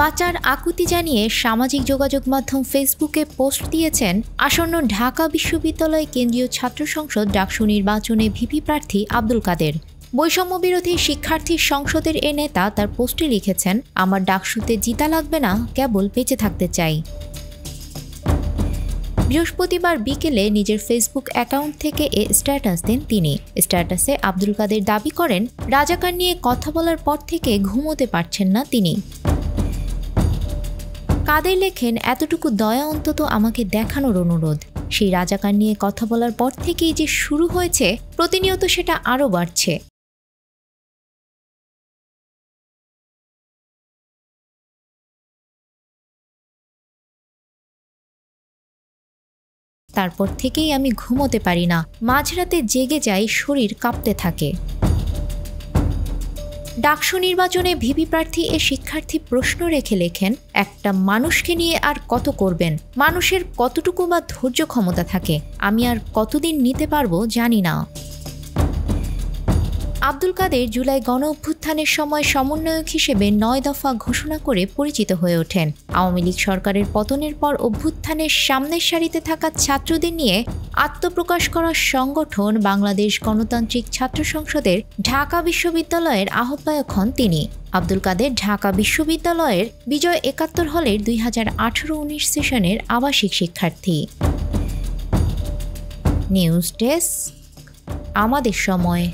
বাঁচার আকুতি জানিয়ে সামাজিক যোগাযোগ মাধ্যম ফেসবুকে পোস্ট দিয়েছেন আসন্ন ঢাকা বিশ্ববিদ্যালয় কেন্দ্রীয় ছাত্র সংসদ ডাকসু নির্বাচনে ভিপি প্রার্থী আব্দুল কাদের। বৈষম্য বিরোধী শিক্ষার্থী সংসদের এ নেতা তার পোস্টে লিখেছেন, আমার ডাকসুতে জিতা লাগবে না, কেবল বেঁচে থাকতে চাই। বৃহস্পতিবার বিকেলে নিজের ফেসবুক অ্যাকাউন্ট থেকে এ স্ট্যাটাস দেন তিনি। স্ট্যাটাসে আব্দুল কাদের দাবি করেন, রাজাকার নিয়ে কথা বলার পর থেকে ঘুমোতে পারছেন না তিনি। কাদের লেখেন, এতটুকু দয়া অন্তত আমাকে দেখানোর অনুরোধ। সেই রাজাকার নিয়ে কথা বলার পর থেকেই যে শুরু হয়েছে, প্রতিনিয়ত সেটা আরও বাড়ছে। তারপর থেকেই আমি ঘুমোতে পারি না, মাঝরাতে জেগে যাই, শরীর কাঁপতে থাকে। ডাকসু নির্বাচনে ভিপি প্রার্থী এ শিক্ষার্থী প্রশ্ন রেখে লেখেন, একটা মানুষকে নিয়ে আর কত করবেন? মানুষের কতটুকু বা ধৈর্য ক্ষমতা থাকে? আমি আর কতদিন নিতে পারবো জানি না। আব্দুল কাদের জুলাই গণ অভ্যুত্থানের সময় সমন্বয়ক হিসেবে ৯ দফা ঘোষণা করে পরিচিত হয়ে ওঠেন। আওয়ামী লীগ সরকারের পতনের পর অভ্যুত্থানের সামনের সারিতে থাকা ছাত্রদের নিয়ে আত্মপ্রকাশ করা সংগঠন বাংলাদেশ গণতান্ত্রিক ছাত্র সংসদের ঢাকা বিশ্ববিদ্যালয়ের আহ্বায়ক হন তিনি। আব্দুল কাদের ঢাকা বিশ্ববিদ্যালয়ের বিজয় ৭১ হলের ২০১৮-১৯ সেশনের আবাসিক শিক্ষার্থী। নিউজ ডেস্ক, আমাদের সময়।